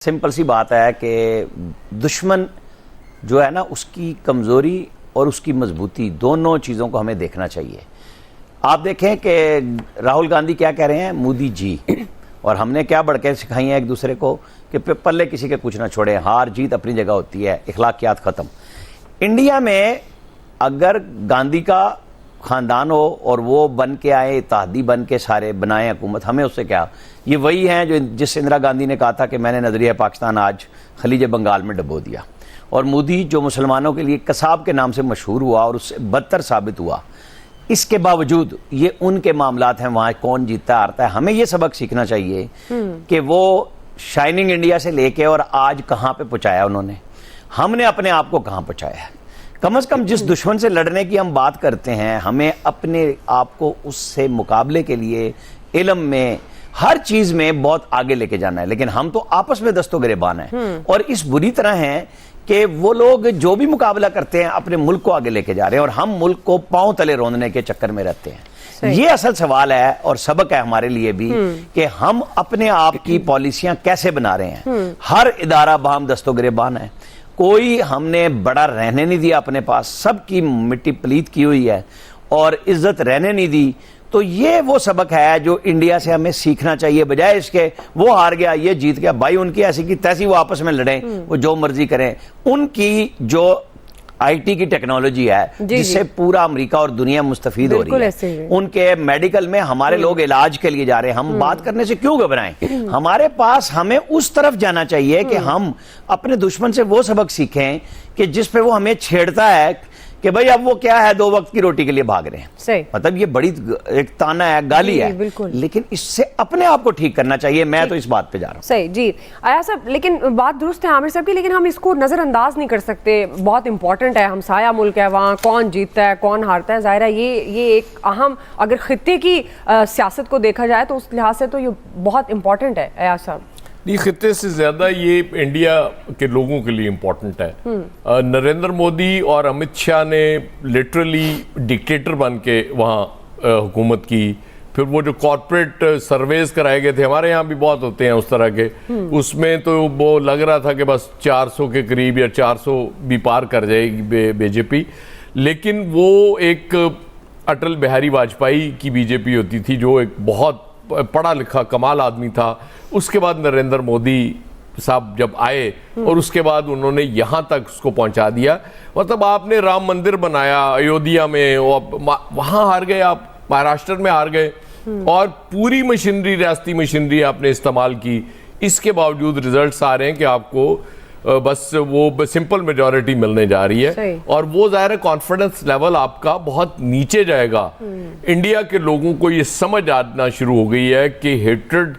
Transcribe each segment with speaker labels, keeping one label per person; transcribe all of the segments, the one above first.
Speaker 1: Simple सी बात है कि दुश्मन जो है ना, उसकी कमज़ोरी और उसकी मजबूती दोनों चीज़ों को हमें देखना चाहिए। आप देखें कि राहुल गांधी क्या कह रहे हैं, मोदी जी, और हमने क्या बढ़के सिखाई हैं एक दूसरे को कि पल्ले किसी के कुछ ना छोड़े, हार जीत अपनी जगह होती है, इखलाकियात ख़त्म। इंडिया में अगर गांधी का ख़ानदान हो और वो बन के आए, इत्तेहादी बन के सारे बनाए हुकूमत, हमें उससे क्या। ये वही हैं जो जिस इंदिरा गांधी ने कहा था कि मैंने नजरिया पाकिस्तान आज खलीज बंगाल में डबो दिया, और मोदी जो मुसलमानों के लिए कसाब के नाम से मशहूर हुआ और उससे बदतर साबित हुआ। इसके बावजूद ये उनके मामलात हैं, वहाँ कौन जीतता हारता है। हमें ये सबक सीखना चाहिए कि वो शाइनिंग इंडिया से लेके और आज कहाँ पे पहुँचाया उन्होंने, हमने अपने आप को कहाँ पहुँचाया है। कम से कम जिस दुश्मन से लड़ने की हम बात करते हैं, हमें अपने आप को उससे मुकाबले के लिए इल्म में हर चीज में बहुत आगे लेके जाना है। लेकिन हम तो आपस में दस्तों गिरेबान हैं और इस बुरी तरह हैं कि वो लोग जो भी मुकाबला करते हैं अपने मुल्क को आगे लेके जा रहे हैं और हम मुल्क को पांव तले रोंदने के चक्कर में रहते हैं। ये असल सवाल है और सबक है हमारे लिए भी कि हम अपने आप की पॉलिसियां कैसे बना रहे हैं। हर इदारा बाहम दस्तों गिरेबान है, कोई हमने बड़ा रहने नहीं दिया अपने पास, सबकी मिट्टी पलीत की हुई है और इज्जत रहने नहीं दी। तो ये वो सबक है जो इंडिया से हमें सीखना चाहिए, बजाय इसके वो हार गया ये जीत गया। भाई उनकी ऐसी की तैसी वो आपस में लड़ें, वो जो मर्जी करें। उनकी जो आईटी की टेक्नोलॉजी है जिससे पूरा अमेरिका और दुनिया मुस्तफीद हो रही है, उनके मेडिकल में हमारे लोग इलाज के लिए जा रहे हैं। हम बात करने से क्यों घबराएं? हमारे पास हमें उस तरफ जाना चाहिए कि हम अपने दुश्मन से वो सबक सीखें कि जिस पे वो हमें छेड़ता है कि भाई अब वो क्या है, 2 वक्त की रोटी के लिए भाग रहे हैं। सही, मतलब ये बड़ी एक ताना है, गाली है, लेकिन इससे अपने आप को ठीक करना चाहिए। मैं तो इस बात पे जा रहा हूँ।
Speaker 2: सही जी आया साहब, लेकिन बात दुरुस्त है आमिर साहब की, लेकिन हम इसको नजरअंदाज नहीं कर सकते। बहुत इंपॉर्टेंट है, हमसाया मुल्क है, वहाँ कौन जीतता है कौन हारता है, जाहिर है ये एक अहम, अगर खित्ते की सियासत को देखा जाए तो उस लिहाज से तो ये बहुत इंपॉर्टेंट है। आया साहब,
Speaker 3: ये खित्ते से ज्यादा ये इंडिया के लोगों के लिए इम्पोर्टेंट है। नरेंद्र मोदी और अमित शाह ने लिटरली डिक्टेटर बन के वहाँ हुकूमत की। फिर वो जो कॉर्पोरेट सर्वेज कराए गए थे, हमारे यहाँ भी बहुत होते हैं उस तरह के, उसमें तो वो लग रहा था कि बस 400 के करीब या 400 भी पार कर जाएगी बीजेपी। लेकिन वो एक अटल बिहारी वाजपेयी की बीजेपी होती थी जो एक बहुत पढ़ा लिखा कमाल आदमी था। उसके बाद नरेंद्र मोदी साहब जब आए और उसके बाद उन्होंने यहाँ तक उसको पहुँचा दिया। मतलब आपने राम मंदिर बनाया अयोध्या में, वहाँ हार गए आप, महाराष्ट्र में हार गए, और पूरी मशीनरी, रियासती मशीनरी आपने इस्तेमाल की। इसके बावजूद रिजल्ट्स आ रहे हैं कि आपको बस वो सिंपल मेजॉरिटी मिलने जा रही है, और वो ज़ाहिर है कॉन्फिडेंस लेवल आपका बहुत नीचे जाएगा। इंडिया के लोगों को ये समझ आना शुरू हो गई है कि हेट्रेड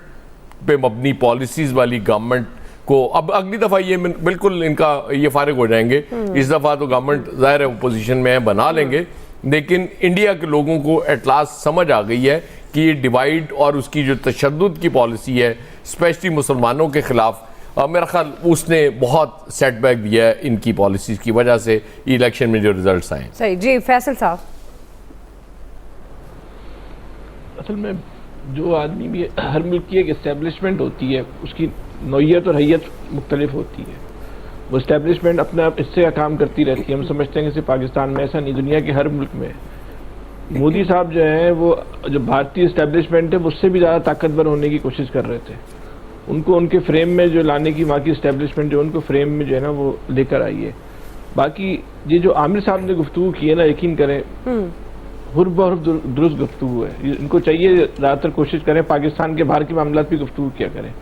Speaker 3: पे मबनी पॉलिसीज वाली गवर्नमेंट को अब अगली दफा ये बिल्कुल इनका ये फारिग हो जाएंगे। इस दफा तो गवर्नमेंट ज़ाहिर है ओपोजिशन में है, बना लेंगे, लेकिन इंडिया के लोगों को एट लास्ट समझ आ गई है कि ये डिवाइड और उसकी जो तशद्दुद की पॉलिसी है स्पेशली मुसलमानों के खिलाफ, मेरा ख्याल उसने बहुत सेटबैक दिया है इनकी पॉलिसीज की वजह से इलेक्शन में जो रिजल्ट्स आए।
Speaker 2: सही जी, फैसल साहब,
Speaker 4: असल में जो आदमी भी हर मुल्क की एक इस्टेब्लिशमेंट होती है, उसकी नौयत और हैयत मुख्तलिफ होती है। वो इस्टेब्लिशमेंट अपना इससे काम करती रहती है। हम समझते हैं कि सिर्फ पाकिस्तान में, ऐसा नहीं, दुनिया के हर मुल्क में। मोदी साहब जो हैं वो जो भारतीय इस्टेब्लिशमेंट है वो उससे भी ज़्यादा ताकतवर होने की कोशिश कर रहे थे। उनको उनके फ्रेम में जो लाने की वहाँ की इस्टेब्लिशमेंट जो उनको फ्रेम में जो है ना वो लेकर आई है। बाकी ये जो आमिर साहब ने गुफ्तगू की है ना, यकीन करें दुरुस्त गुफ्तगू है। इनको चाहिए ज़्यादातर कोशिश करें पाकिस्तान के बाहर के मामला भी गुफ्तगू किया करें।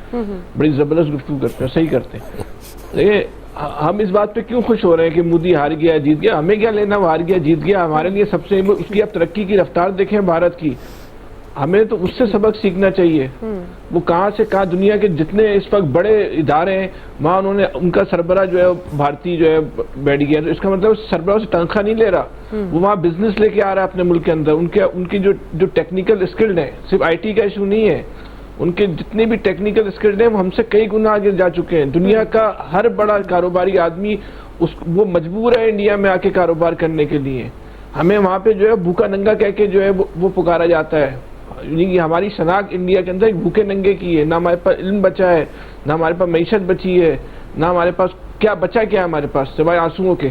Speaker 4: बड़ी ज़बरदस्त गुफ्तगू करते हैं, सही करते हैं। देखिए हम इस बात पे क्यों खुश हो रहे हैं कि मोदी हार गया जीत गया, हमें क्या लेना, वो हार गया जीत गया। हमारे लिए सबसे उसकी अब तरक्की की रफ्तार देखें भारत की, हमें तो उससे सबक सीखना चाहिए। वो कहाँ से कहाँ दुनिया के जितने इस वक्त बड़े इदारे हैं वहाँ उन्होंने उनका सरबरा जो है भारतीय जो है बैठ गया, तो इसका मतलब सरबरा से तनख्वाह नहीं ले रहा, वो वहाँ बिजनेस लेके आ रहा है अपने मुल्क के अंदर। उनकी जो टेक्निकल स्किल्ड है, सिर्फ IT का इशू नहीं है, उनके जितने भी टेक्निकल स्किल्ड हैं वो हमसे कई गुना आगे जा चुके हैं। दुनिया का हर बड़ा कारोबारी आदमी वो मजबूर है इंडिया में आके कारोबार करने के लिए। हमें वहाँ पे जो है भूखा नंगा कह के जो है वो पुकारा जाता है। यानी कि हमारी शनाख्त इंडिया के अंदर एक भूखे नंगे की है, ना हमारे पास इल्म बचा है, ना हमारे पास मईशत बची है, ना हमारे पास क्या बचा, क्या है हमारे पास सिवाय आंसुओं के।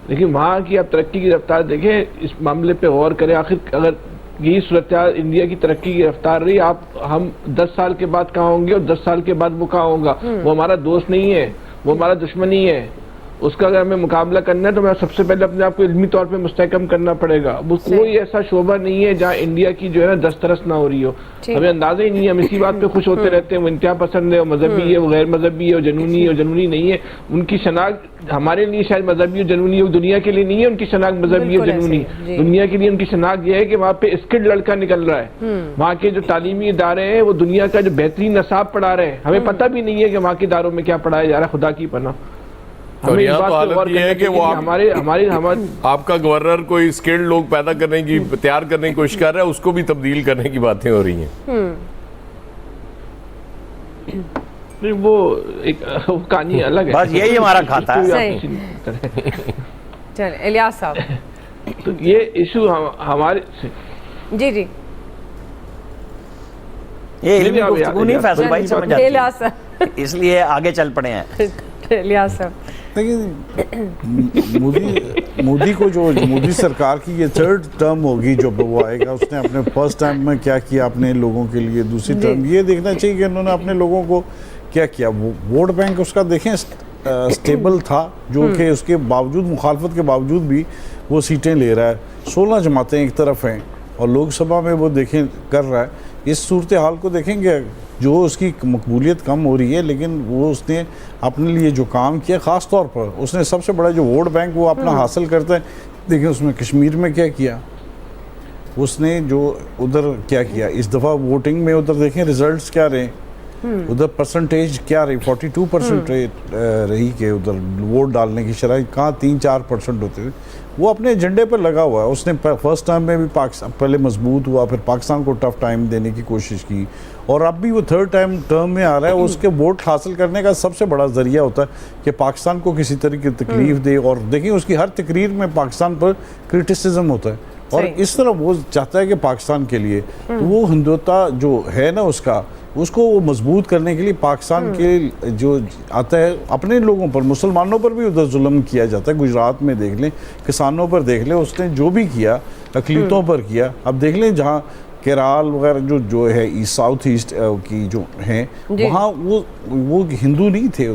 Speaker 4: लेकिन वहाँ की आप तरक्की की रफ्तार देखें, इस मामले पे गौर करें। आखिर अगर यही सूरत इंडिया की तरक्की की रफ्तार रही, हम 10 साल के बाद कहाँ होंगे और 10 साल के बाद वो कहाँ होगा? वो हमारा दोस्त नहीं है, वो हमारा दुश्मन ही है। उसका अगर हमें मुकाबला करना है तो मैं सबसे पहले अपने आप को इल्मी तौर पे मुस्तहकम करना पड़ेगा। वो कोई ऐसा शोबा नहीं है जहाँ इंडिया की जो है ना दस्तरस ना हो रही हो। हमें अंदाजा ही नहीं है, हम इसी बात पे खुश होते रहते हैं वो इंतहा पसंद है, वो मजहबी है, वो गैर मजहबी है, वो जनूनी है, वो जनूनी नहीं है। उनकी शनाख्त हमारे लिए शायद मजहबी और जनूनी, दुनिया के लिए नहीं है उनकी शनाख्त मजहबी और जनूनी। दुनिया के लिए उनकी शनाख्त यह है कि वहाँ पे स्किल्ड लड़का निकल रहा है, वहाँ के जो तालीमी इदारे हैं वो दुनिया का जो बेहतरीन नसाब पढ़ा रहे हैं। हमें पता भी नहीं है कि वहाँ के इदारों में क्या पढ़ाया जा रहा है, खुदा की पनाह।
Speaker 3: और यहाँ तो हालत ये है कि वो
Speaker 4: हमारे
Speaker 3: आपका गवर्नर कोई स्किल्ड लोग पैदा करने की, तैयार करने की कोशिश कर रहा है, उसको भी तब्दील करने की बातें हो रही हैं।
Speaker 4: वो एक कहानी अलग है।
Speaker 1: बस यही हमारा खाता है।
Speaker 2: चल इलियास साहब,
Speaker 4: तो ये इशू हमारे
Speaker 2: जी जी
Speaker 1: ये इल्मी गुफ्तगू नहीं, फैसल भाई समझ आती
Speaker 2: इलियास
Speaker 1: है, इसलिए आगे चल पड़े हैं।
Speaker 2: इलियास साहब,
Speaker 5: देखिए मोदी को जो मोदी सरकार की ये 3rd टर्म होगी, जो वो आएगा उसने अपने फर्स्ट टाइम में क्या किया अपने लोगों के लिए, दूसरी टर्म ये देखना चाहिए कि उन्होंने अपने लोगों को क्या किया। वोट बैंक उसका देखें स्टेबल था, जो कि उसके बावजूद, मुखालफत के बावजूद भी वो सीटें ले रहा है। 16 जमातें एक तरफ हैं और लोकसभा में वो देखें कर रहा है। इस सूरत हाल को देखेंगे जो उसकी मकबूलियत कम हो रही है, लेकिन वो उसने अपने लिए जो काम किया, ख़ास तौर पर उसने सबसे बड़ा जो वोट बैंक वो अपना हासिल करता है। देखिए उसमें कश्मीर में क्या किया, उसने जो उधर क्या किया, इस दफ़ा वोटिंग में उधर देखें रिजल्ट्स क्या रहे, उधर परसेंटेज क्या रही, 42% रही कि उधर वोट डालने की शरह, कहाँ 3-4% होते थे। वो अपने एजेंडे पर लगा हुआ है। उसने फर्स्ट टाइम में भी पाकिस्तान पहले मजबूत हुआ, फिर पाकिस्तान को टफ टाइम देने की कोशिश की, और अब भी वो 3rd टर्म में आ रहा है। उसके वोट हासिल करने का सबसे बड़ा जरिया होता है कि पाकिस्तान को किसी तरह की तकलीफ दे। और देखिए उसकी हर तकरीर में पाकिस्तान पर क्रिटिसिज्म होता है, और इस तरह वो चाहता है कि पाकिस्तान के लिए, तो वो हिंदुत्व जो है ना उसको वो मजबूत करने के लिए पाकिस्तान के जो आता है अपने लोगों पर, मुसलमानों पर भी उधर जुल्म किया जाता है। गुजरात में देख लें, किसानों पर देख लें, उसने जो भी किया अकलीतों पर किया। अब देख लें जहाँ केरल वगैरह जो है साउथ ईस्ट की जो हैं, वहाँ वो हिंदू नहीं थे,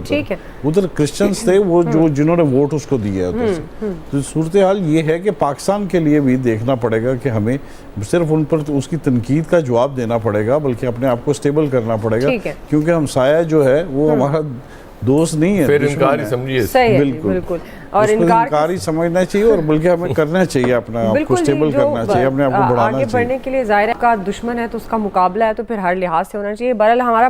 Speaker 5: उधर क्रिश्चियंस थे, वो जो जिन्होंने वोट उसको दिया उधर से। तो सूरत हाल ये है कि पाकिस्तान के लिए भी देखना पड़ेगा कि हमें सिर्फ उन पर उसकी तनकीद का जवाब देना पड़ेगा, बल्कि अपने आप को स्टेबल करना पड़ेगा, क्योंकि हमसाया जो है वो हमारा दोस्त नहीं है,
Speaker 3: फिर इनकार समझिए।
Speaker 2: बिल्कुल और
Speaker 5: इनकार ही समझना चाहिए, और बल्कि हमें करना चाहिए, अपना आप को स्टेबल करना चाहिए, अपने आप को बढ़ाना चाहिए।
Speaker 2: आगे बढ़ने के लिए जाहिर है का दुश्मन है तो उसका मुकाबला है, तो फिर हर लिहाज से होना चाहिए। बहरहाल हमारा